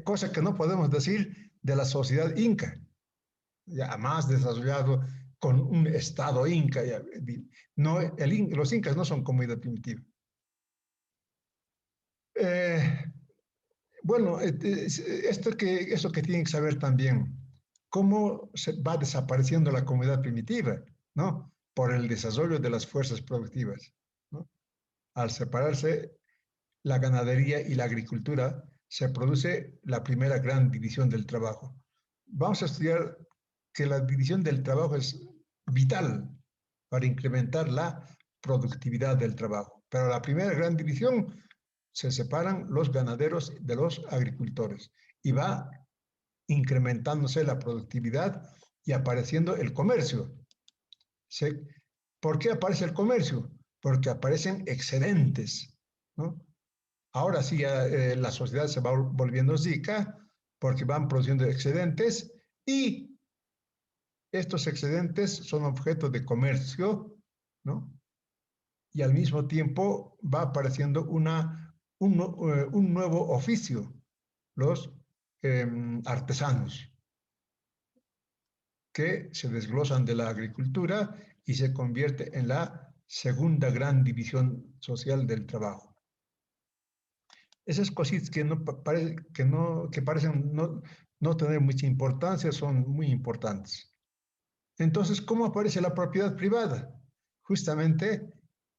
Cosa que no podemos decir de la sociedad inca, ya más desarrollado, con un estado inca. No, los incas no son comunidad primitiva. Bueno, eso que tienen que saber también, cómo se va desapareciendo la comunidad primitiva, ¿no? Por el desarrollo de las fuerzas productivas, ¿no? Al separarse la ganadería y la agricultura, se produce la primera gran división del trabajo. Vamos a estudiar que la división del trabajo es vital para incrementar la productividad del trabajo. Pero la primera gran división, se separan los ganaderos de los agricultores y va incrementándose la productividad y apareciendo el comercio. ¿Por qué aparece el comercio? Porque aparecen excedentes, ¿no? Ahora sí, la sociedad se va volviendo rica porque van produciendo excedentes y estos excedentes son objeto de comercio, ¿no? Y al mismo tiempo va apareciendo un nuevo oficio, los artesanos, que se desglosan de la agricultura y se convierte en la segunda gran división social del trabajo. Esas cositas que parecen no tener mucha importancia son muy importantes. Entonces, ¿cómo aparece la propiedad privada? Justamente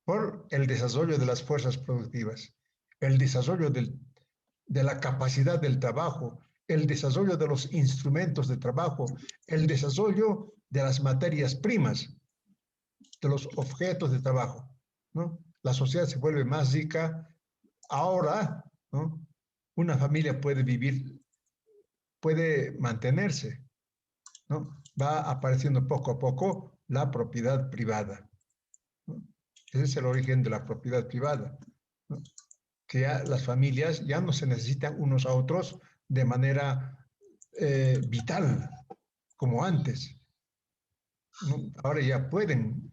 por el desarrollo de las fuerzas productivas, el desarrollo de la capacidad del trabajo, el desarrollo de los instrumentos de trabajo, el desarrollo de las materias primas, de los objetos de trabajo, ¿no? La sociedad se vuelve más rica. Ahora, ¿no? Una familia puede vivir, puede mantenerse, ¿no? Va apareciendo poco a poco la propiedad privada, ¿no? Ese es el origen de la propiedad privada, ¿no? Que ya las familias ya no se necesitan unos a otros de manera vital, como antes, ¿no? Ahora ya pueden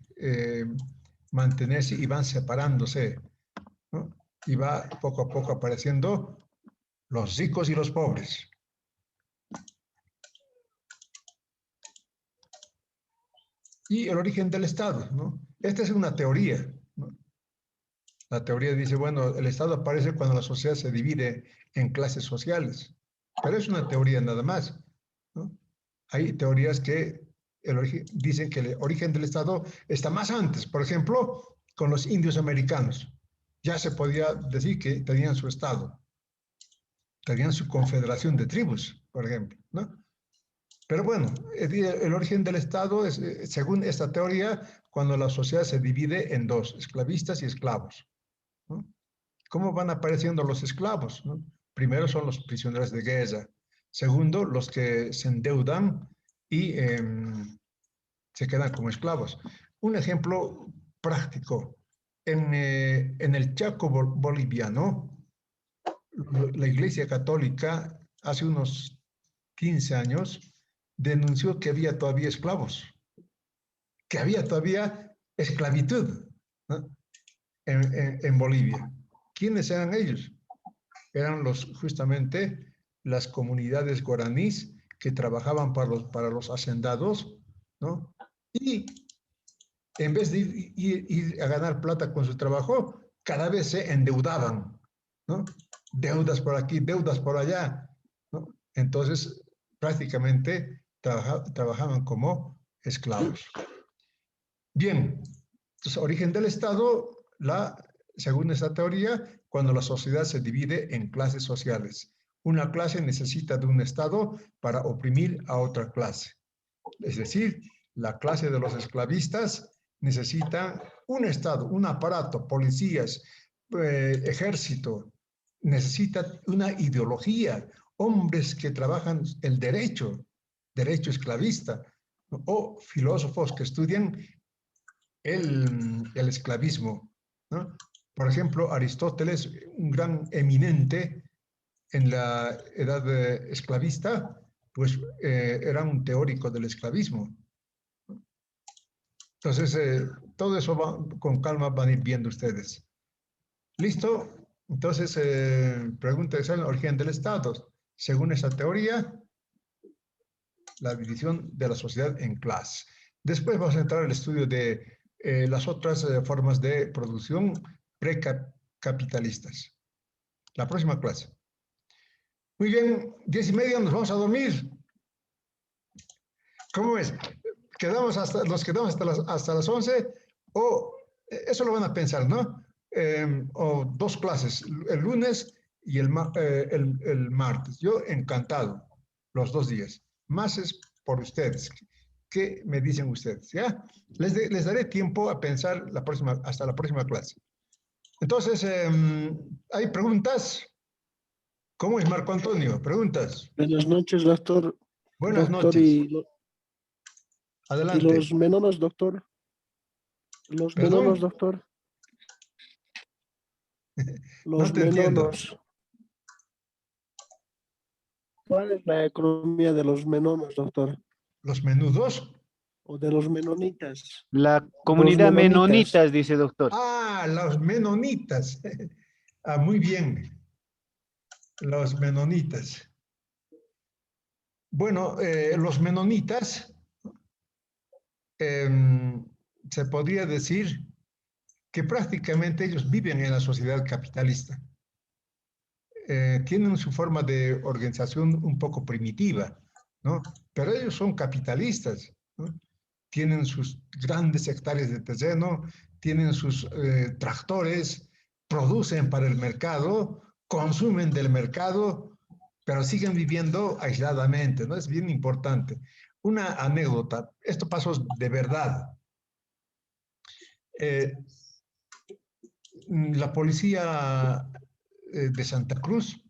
mantenerse y van separándose, ¿no? Y va poco a poco apareciendo los ricos y los pobres. Y el origen del Estado, ¿no? Esta es una teoría, ¿no? La teoría dice, bueno, el Estado aparece cuando la sociedad se divide en clases sociales, pero es una teoría nada más, ¿no? Hay teorías que dicen que el origen del Estado está más antes. Por ejemplo, con los indios americanos. Ya se podía decir que tenían su Estado. Tenían su confederación de tribus, por ejemplo, ¿no? Pero bueno, el origen del Estado es, según esta teoría, cuando la sociedad se divide en dos, esclavistas y esclavos, ¿no? ¿Cómo van apareciendo los esclavos, ¿no? Primero son los prisioneros de guerra. Segundo, los que se endeudan y se quedan como esclavos. Un ejemplo práctico. En el Chaco boliviano, la Iglesia Católica hace unos 15 años denunció que había todavía esclavos, que había todavía esclavitud, ¿no? en Bolivia. ¿Quiénes eran ellos? Eran justamente las comunidades guaraníes que trabajaban para los hacendados, ¿no? Y en vez de ir a ganar plata con su trabajo, cada vez se endeudaban, ¿no? Deudas por aquí, deudas por allá, ¿no? Entonces, prácticamente trabajaban como esclavos. Bien, entonces, origen del Estado, según esta teoría, cuando la sociedad se divide en clases sociales. Una clase necesita de un Estado para oprimir a otra clase. Es decir, la clase de los esclavistas necesita un Estado, un aparato, policías, ejército, necesita una ideología, hombres que trabajan el derecho esclavista, ¿no? O filósofos que estudian el esclavismo, ¿no? Por ejemplo, Aristóteles, un gran eminente en la edad esclavista, pues era un teórico del esclavismo. Entonces, todo eso con calma van a ir viendo ustedes. ¿Listo? Entonces, pregunta es el origen del Estado. Según esa teoría, la división de la sociedad en clases. Después vamos a entrar al estudio de las otras formas de producción precapitalistas. La próxima clase. Muy bien, 10:30 nos vamos a dormir. ¿Cómo es? Nos quedamos hasta las 11 o eso lo van a pensar, ¿no? O dos clases, el lunes y el martes. Yo encantado, los 2 días. Más es por ustedes. ¿Qué me dicen ustedes? ¿Ya? Les daré tiempo a pensar hasta la próxima clase. Entonces, ¿hay preguntas? ¿Cómo es, Marco Antonio? ¿Preguntas? Buenas noches, doctor. Buenas Doctor, noches. y Adelante. los menonos, doctor. Los ¿Perdón? menonos, doctor. Los No te entiendo. menonos. ¿Cuál es la economía de los menonos, doctor? ¿Los menudos? O de los menonitas. La comunidad menonitas, dice doctor. Ah, los menonitas. Ah, muy bien. Los menonitas. Bueno, los menonitas se podría decir que prácticamente ellos viven en la sociedad capitalista. Tienen su forma de organización un poco primitiva, ¿no? Pero ellos son capitalistas, ¿no? tienen sus grandes hectáreas de terreno, tienen sus tractores, producen para el mercado, consumen del mercado, pero siguen viviendo aisladamente, ¿no? Es bien importante. Una anécdota, esto pasó de verdad. La policía de Santa Cruz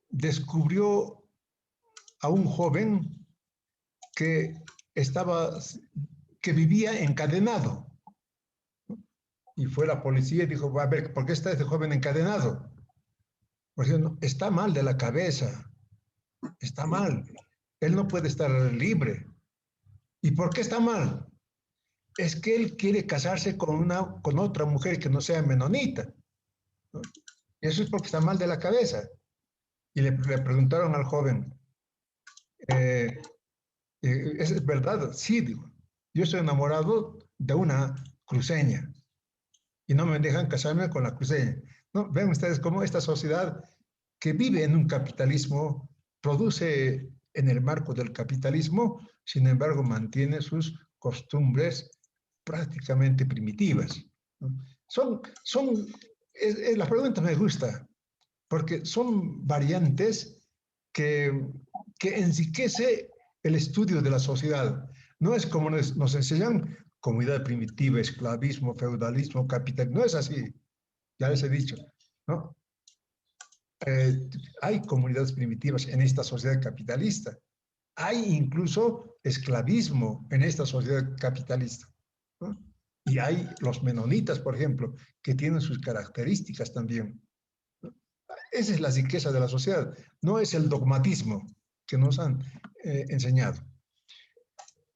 descubrió a un joven que vivía encadenado. Y fue la policía y dijo, a ver, ¿por qué está este joven encadenado? Porque está mal de la cabeza, está mal. Él no puede estar libre. ¿Y por qué está mal? Es que él quiere casarse con otra mujer que no sea menonita, ¿no? Y eso es porque está mal de la cabeza. Y le preguntaron al joven, ¿es verdad? Sí, digo, yo estoy enamorado de una cruceña y no me dejan casarme con la cruceña. ¿No? Ven ustedes cómo esta sociedad que vive en un capitalismo produce en el marco del capitalismo, sin embargo mantiene sus costumbres prácticamente primitivas, ¿no? La pregunta me gusta, porque son variantes que enriquece el estudio de la sociedad. No es como nos enseñan comunidad primitiva, esclavismo, feudalismo, capitalismo. No es así, ya les he dicho, ¿no? Hay comunidades primitivas en esta sociedad capitalista. Hay incluso esclavismo en esta sociedad capitalista, ¿no? Y hay los menonitas, por ejemplo, que tienen sus características también, ¿no? Esa es la riqueza de la sociedad, no es el dogmatismo que nos han enseñado.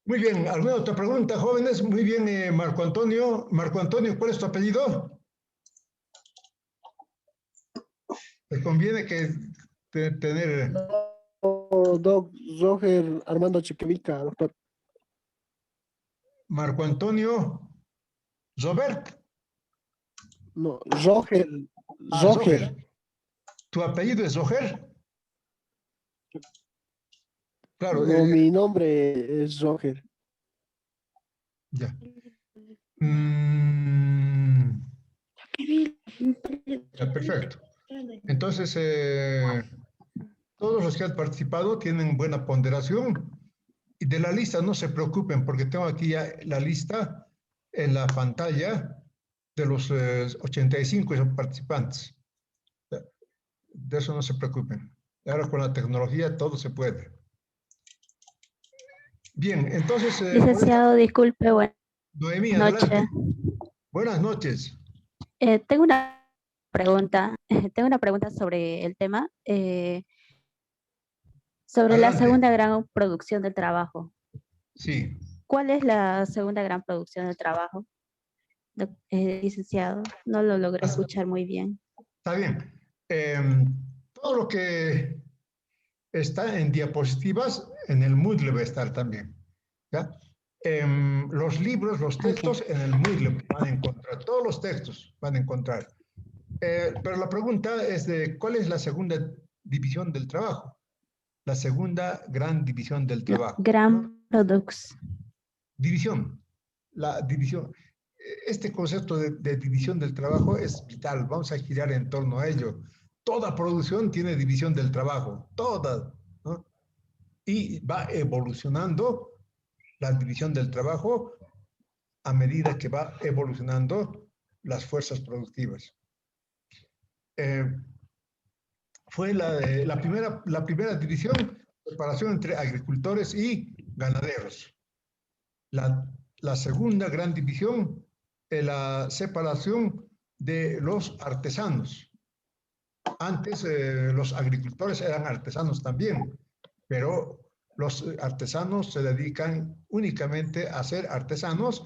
Muy bien, ¿alguna otra pregunta, jóvenes? Muy bien, Marco Antonio. Marco Antonio, ¿cuál es tu apellido? Te conviene que tener... Doc Roger Armando Chiquevica, doctor. Marco Antonio Robert. No, Roger. Roger. ¿Tu apellido es Roger? Claro. No, mi nombre es Roger. Ya. Ya, perfecto. Entonces, todos los que han participado tienen buena ponderación. Y de la lista no se preocupen, porque tengo aquí ya la lista en la pantalla de los 85 participantes. De eso no se preocupen. Ahora con la tecnología todo se puede. Bien, entonces... Licenciado, disculpe, buenas Noemí, noches. adelante. Buenas noches. Tengo una pregunta sobre el tema, sobre Adelante. la segunda gran producción del trabajo. Sí. ¿Cuál es la segunda gran producción del trabajo, licenciado? No lo logré escuchar muy bien. Está bien. Todo lo que está en diapositivas, en el Moodle va a estar también, ¿ya? Los libros, los textos, en el Moodle van a encontrar, todos los textos van a encontrar. Pero la pregunta es de, ¿cuál es la segunda división del trabajo? La segunda gran división del trabajo. Gran producción. División. La división. Este concepto de división del trabajo es vital. Vamos a girar en torno a ello. Toda producción tiene división del trabajo. Toda, ¿no? Y va evolucionando la división del trabajo a medida que va evolucionando las fuerzas productivas. Fue la primera división, separación entre agricultores y ganaderos. La segunda gran división es la separación de los artesanos. Antes los agricultores eran artesanos también, pero los artesanos se dedican únicamente a ser artesanos,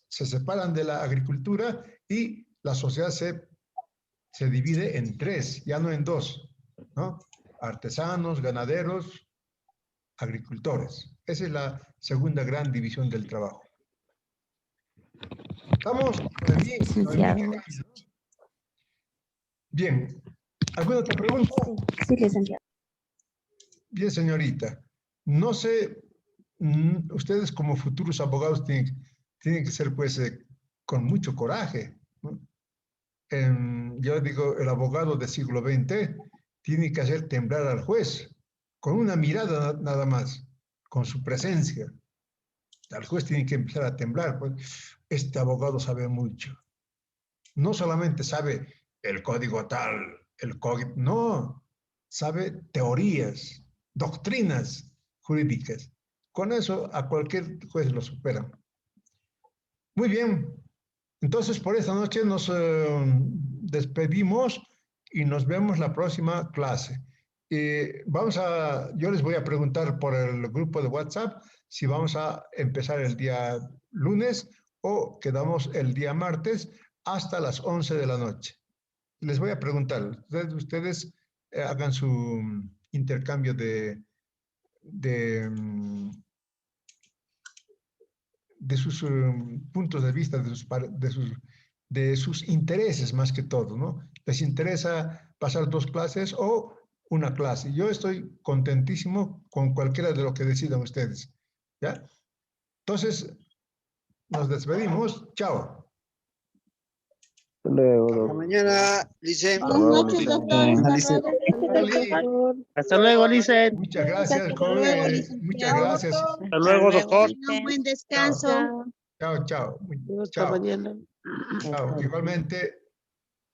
se separan de la agricultura y la sociedad se divide en tres, ya no en dos, ¿no? Artesanos, ganaderos, agricultores. Esa es la segunda gran división del trabajo. ¿Estamos? Bien. ¿Alguna otra pregunta? Sí, licenciado. Bien, señorita. No sé ustedes como futuros abogados tienen que ser pues con mucho coraje, ¿no? Yo digo, el abogado del siglo XX tiene que hacer temblar al juez con una mirada nada más, con su presencia. Al juez tiene que empezar a temblar, pues este abogado sabe mucho. No solamente sabe el código tal, el código, no, sabe teorías, doctrinas jurídicas. Con eso a cualquier juez lo supera. Muy bien, entonces por esta noche nos despedimos y nos vemos la próxima clase. Yo les voy a preguntar por el grupo de WhatsApp si vamos a empezar el día lunes o quedamos el día martes hasta las 11 de la noche. Les voy a preguntar, ustedes hagan su intercambio de sus puntos de vista, de sus intereses más que todo, ¿no? ¿Les interesa pasar 2 clases o una clase? Yo estoy contentísimo con cualquiera de lo que decidan ustedes, ¿ya? Entonces, nos despedimos. Chao. Hasta luego, Hasta doctor. mañana, Lice. Buenas noches, doctor. Hasta luego, Lice. Muchas gracias, joven. Muchas gracias. Hasta luego, doctor. Un buen descanso. Chao, chao. Hasta Chao. mañana. Chao. Igualmente.